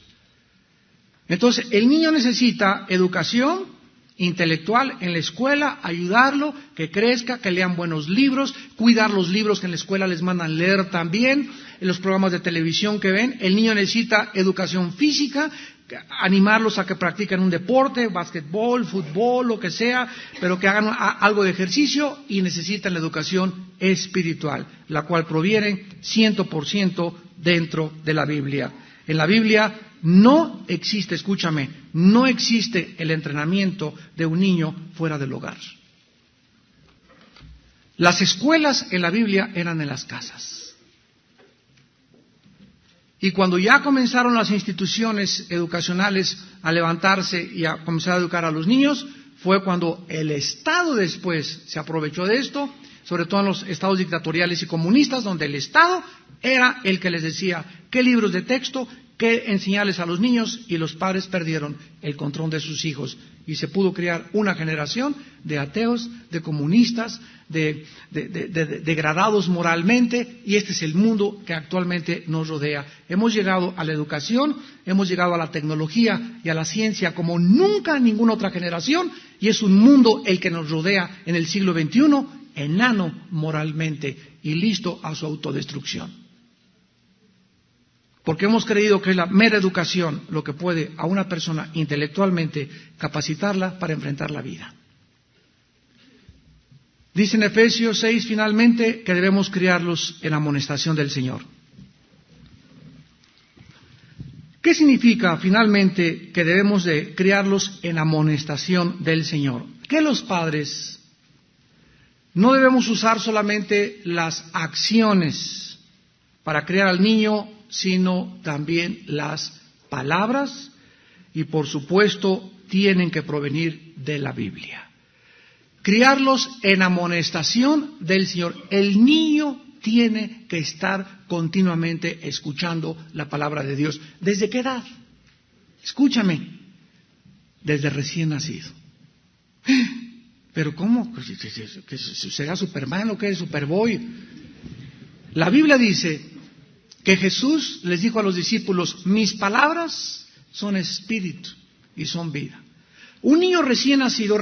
Entonces, el niño necesita educación intelectual en la escuela, ayudarlo, que crezca, que lean buenos libros, cuidar los libros que en la escuela les mandan leer también, en los programas de televisión que ven. El niño necesita educación física, animarlos a que practiquen un deporte, básquetbol, fútbol, lo que sea, pero que hagan algo de ejercicio, y necesitan la educación espiritual, la cual proviene 100% dentro de la Biblia. En la Biblia no existe, escúchame, no existe el entrenamiento de un niño fuera del hogar. Las escuelas en la Biblia eran en las casas. Y cuando ya comenzaron las instituciones educacionales a levantarse y a comenzar a educar a los niños, fue cuando el Estado después se aprovechó de esto, sobre todo en los estados dictatoriales y comunistas, donde el Estado era el que les decía qué libros de texto, qué enseñarles a los niños, y los padres perdieron el control de sus hijos. Y se pudo crear una generación de ateos, de comunistas, de degradados moralmente, y este es el mundo que actualmente nos rodea. Hemos llegado a la educación, hemos llegado a la tecnología y a la ciencia como nunca ninguna otra generación, y es un mundo el que nos rodea en el siglo XXI, enano moralmente y listo a su autodestrucción. Porque hemos creído que es la mera educación lo que puede a una persona intelectualmente capacitarla para enfrentar la vida. Dice en Efesios 6 finalmente que debemos criarlos en amonestación del Señor. ¿Qué significa finalmente que debemos de criarlos en amonestación del Señor? Que los padres no debemos usar solamente las acciones para criar al niño, sino también las palabras, y por supuesto tienen que provenir de la Biblia. Criarlos en amonestación del Señor. El niño tiene que estar continuamente escuchando la palabra de Dios. ¿Desde qué edad? Escúchame, desde recién nacido. ¿Pero cómo? ¿Que será Superman o qué es Superboy? La Biblia dice que Jesús les dijo a los discípulos, mis palabras son espíritu y son vida. Un niño recién nacido,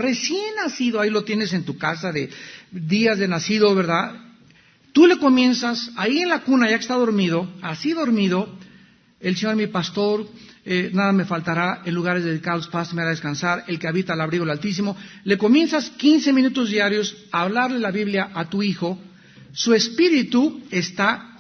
ahí lo tienes en tu casa de días de nacido, ¿verdad? Tú le comienzas, ahí en la cuna ya que está dormido, así dormido, el Señor mi pastor, nada me faltará, en lugares dedicados paz me hará descansar, el que habita al abrigo del Altísimo. Le comienzas 15 minutos diarios a hablarle la Biblia a tu hijo, su espíritu está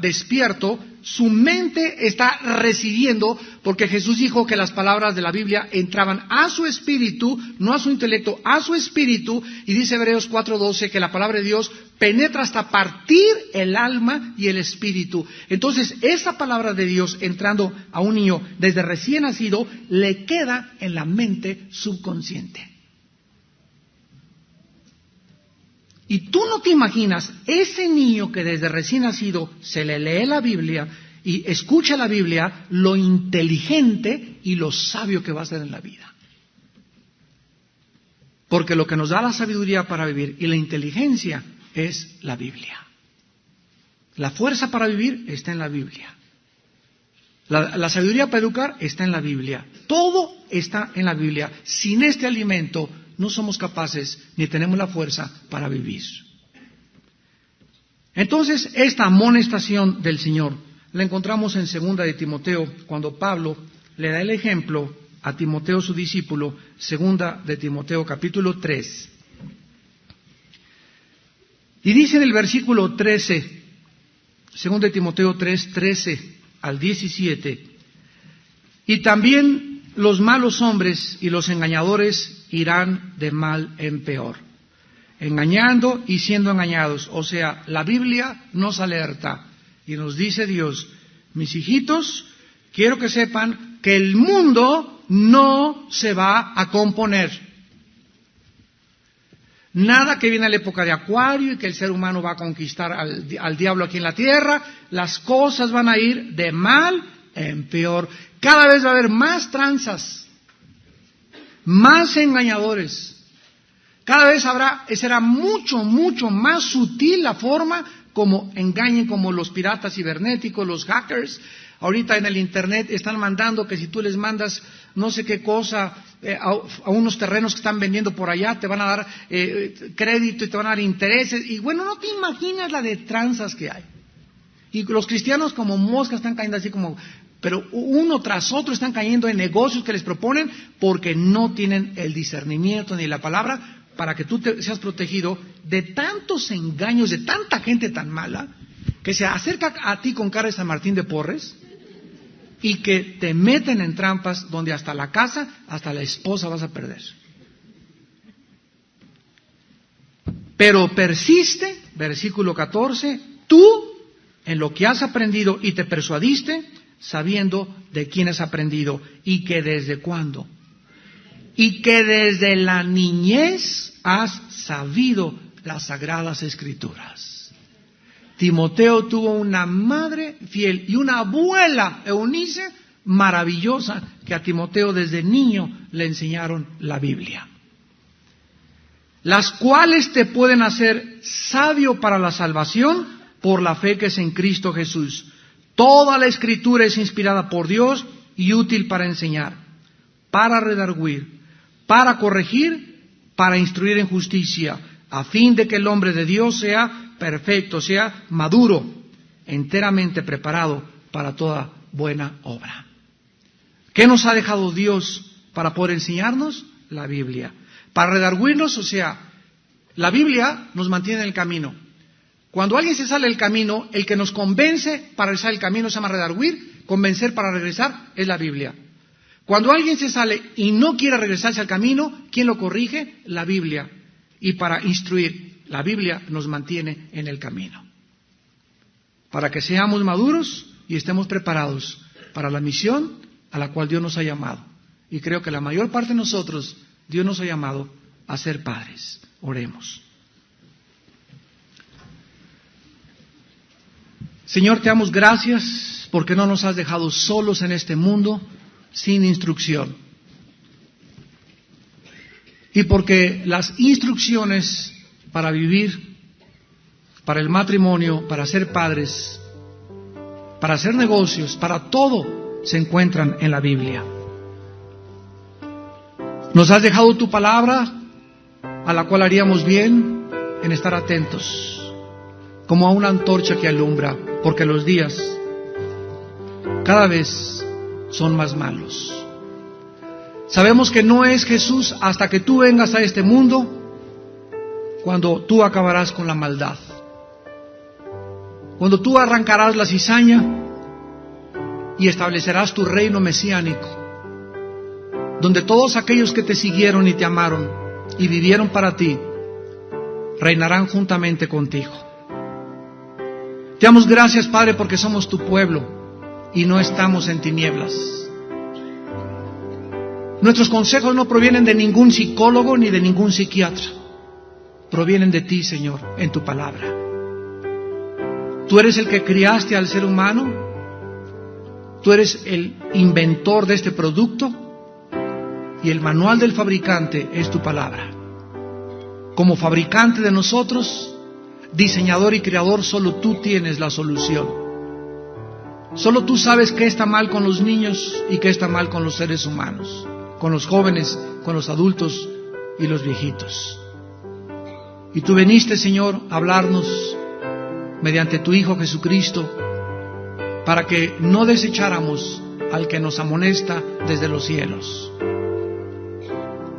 despierto, su mente está residiendo, porque Jesús dijo que las palabras de la Biblia entraban a su espíritu, no a su intelecto, a su espíritu, y dice Hebreos 4:12 que la palabra de Dios penetra hasta partir el alma y el espíritu. Entonces, esa palabra de Dios entrando a un niño desde recién nacido, le queda en la mente subconsciente. Y tú no te imaginas, ese niño que desde recién nacido se le lee la Biblia y escucha la Biblia, lo inteligente y lo sabio que va a ser en la vida. Porque lo que nos da la sabiduría para vivir y la inteligencia es la Biblia. La fuerza para vivir está en la Biblia. La sabiduría para educar está en la Biblia. Todo está en la Biblia. Sin este alimento no somos capaces ni tenemos la fuerza para vivir. Entonces, esta amonestación del Señor la encontramos en 2 de Timoteo, cuando Pablo le da el ejemplo a Timoteo, su discípulo, 2 de Timoteo, capítulo 3. Y dice en el versículo 13, 2 de Timoteo 3, 13 al 17, y también los malos hombres y los engañadores irán de mal en peor, engañando y siendo engañados. O sea, la Biblia nos alerta y nos dice Dios: mis hijitos, quiero que sepan que el mundo no se va a componer. Nada que viene a la época de Acuario y que el ser humano va a conquistar al diablo aquí en la tierra. Las cosas van a ir de mal en peor. Cada vez va a haber más tranzas, más engañadores. Cada vez será mucho más sutil la forma como engañen, como los piratas cibernéticos, los hackers. Ahorita en el internet están mandando que si tú les mandas no sé qué cosa a unos terrenos que están vendiendo por allá, te van a dar crédito y te van a dar intereses. Y bueno, no te imaginas la de tranzas que hay. Y los cristianos como moscas están cayendo así como... Pero uno tras otro están cayendo en negocios que les proponen porque no tienen el discernimiento ni la palabra para que tú seas protegido de tantos engaños, de tanta gente tan mala que se acerca a ti con cara de San Martín de Porres y que te meten en trampas donde hasta la casa, hasta la esposa vas a perder. Pero persiste, versículo 14, tú en lo que has aprendido y te persuadiste, sabiendo de quién has aprendido y que desde cuándo. Y que desde la niñez has sabido las sagradas escrituras. Timoteo tuvo una madre fiel y una abuela, Eunice, maravillosa, que a Timoteo desde niño le enseñaron la Biblia. Las cuales te pueden hacer sabio para la salvación por la fe que es en Cristo Jesús. Toda la Escritura es inspirada por Dios y útil para enseñar, para redarguir, para corregir, para instruir en justicia, a fin de que el hombre de Dios sea perfecto, sea maduro, enteramente preparado para toda buena obra. ¿Qué nos ha dejado Dios para poder enseñarnos? La Biblia. Para redarguirnos, o sea, la Biblia nos mantiene en el camino. Cuando alguien se sale del camino, el que nos convence para regresar el camino se llama redarguir, convencer para regresar es la Biblia. Cuando alguien se sale y no quiere regresarse al camino, ¿quién lo corrige? La Biblia. Y para instruir, la Biblia nos mantiene en el camino. Para que seamos maduros y estemos preparados para la misión a la cual Dios nos ha llamado. Y creo que la mayor parte de nosotros, Dios nos ha llamado a ser padres. Oremos. Señor, te damos gracias porque no nos has dejado solos en este mundo sin instrucción. Y porque las instrucciones para vivir, para el matrimonio, para ser padres, para hacer negocios, para todo, se encuentran en la Biblia. Nos has dejado tu palabra, a la cual haríamos bien en estar atentos, como a una antorcha que alumbra, porque los días cada vez son más malos. Sabemos que no es Jesús hasta que tú vengas a este mundo, cuando tú acabarás con la maldad. cuando tú arrancarás la cizaña y establecerás tu reino mesiánico, donde todos aquellos que te siguieron y te amaron y vivieron para ti, reinarán juntamente contigo. Te damos gracias, Padre, porque somos tu pueblo y no estamos en tinieblas. Nuestros consejos no provienen de ningún psicólogo ni de ningún psiquiatra. Provienen de ti, Señor, en tu palabra. Tú eres el que criaste al ser humano. Tú eres el inventor de este producto. Y el manual del fabricante es tu palabra. Como fabricante de nosotros, diseñador y creador, solo tú tienes la solución. Solo tú sabes qué está mal con los niños y qué está mal con los seres humanos, con los jóvenes, con los adultos y los viejitos. Y tú viniste, Señor, a hablarnos mediante tu Hijo Jesucristo para que no desecháramos al que nos amonesta desde los cielos.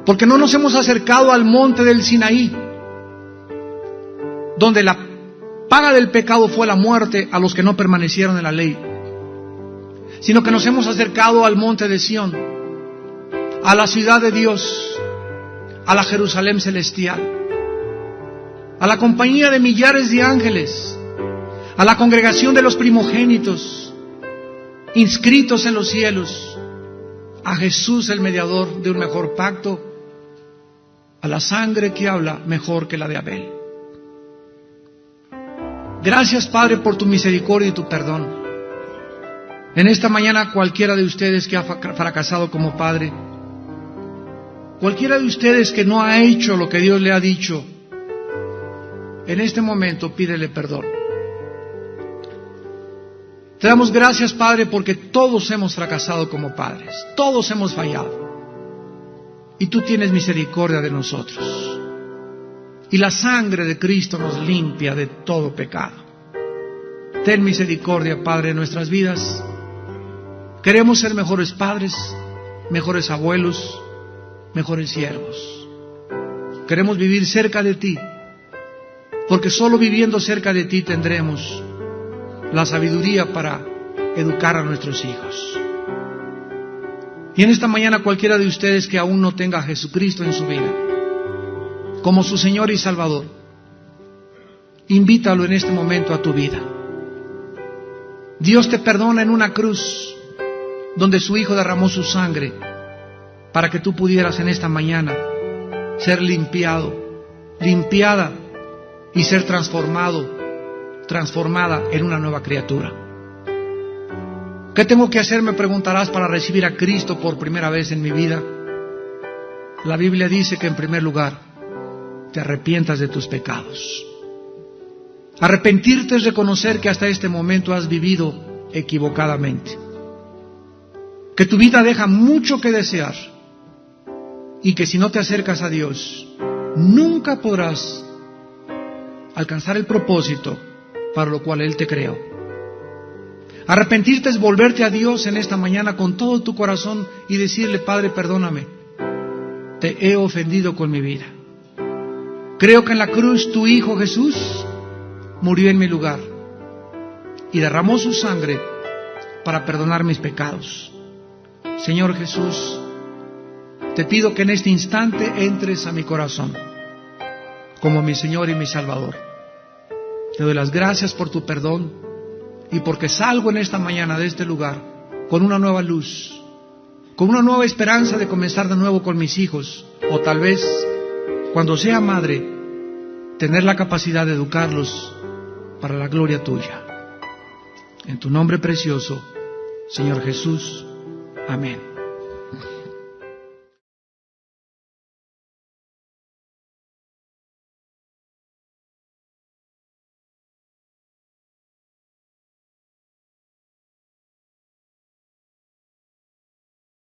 Porque no nos hemos acercado al monte del Sinaí, donde la paga del pecado fue la muerte a los que no permanecieron en la ley, sino que nos hemos acercado al monte de Sión, a la ciudad de Dios, a la Jerusalén celestial, a la compañía de millares de ángeles, a la congregación de los primogénitos, inscritos en los cielos, a Jesús el mediador de un mejor pacto, a la sangre que habla mejor que la de Abel. Gracias, Padre, por tu misericordia y tu perdón. En esta mañana, cualquiera de ustedes que ha fracasado como padre, cualquiera de ustedes que no ha hecho lo que Dios le ha dicho, en este momento pídele perdón. Te damos gracias, Padre, porque todos hemos fracasado como padres, todos hemos fallado. Y tú tienes misericordia de nosotros. Y la sangre de Cristo nos limpia de todo pecado. Ten misericordia, Padre, en nuestras vidas. Queremos ser mejores padres, mejores abuelos, mejores siervos. Queremos vivir cerca de ti, porque solo viviendo cerca de ti tendremos la sabiduría para educar a nuestros hijos. Y en esta mañana, cualquiera de ustedes que aún no tenga a Jesucristo en su vida como su Señor y Salvador, invítalo en este momento a tu vida. Dios te perdona en una cruz donde su Hijo derramó su sangre para que tú pudieras en esta mañana ser limpiado, limpiada y ser transformado, transformada en una nueva criatura. ¿Qué tengo que hacer, me preguntarás, para recibir a Cristo por primera vez en mi vida? La Biblia dice que en primer lugar te arrepientas de tus pecados. Arrepentirte es reconocer que hasta este momento has vivido equivocadamente, que tu vida deja mucho que desear y que si no te acercas a Dios nunca podrás alcanzar el propósito para lo cual Él te creó. Arrepentirte es volverte a Dios en esta mañana con todo tu corazón y decirle: Padre, perdóname, te he ofendido con mi vida. Creo que en la cruz tu Hijo Jesús murió en mi lugar y derramó su sangre para perdonar mis pecados. Señor Jesús, te pido que en este instante entres a mi corazón como mi Señor y mi Salvador. Te doy las gracias por tu perdón y porque salgo en esta mañana de este lugar con una nueva luz, con una nueva esperanza de comenzar de nuevo con mis hijos, o tal vez, cuando sea madre, tener la capacidad de educarlos para la gloria tuya. En tu nombre precioso, Señor Jesús. Amén.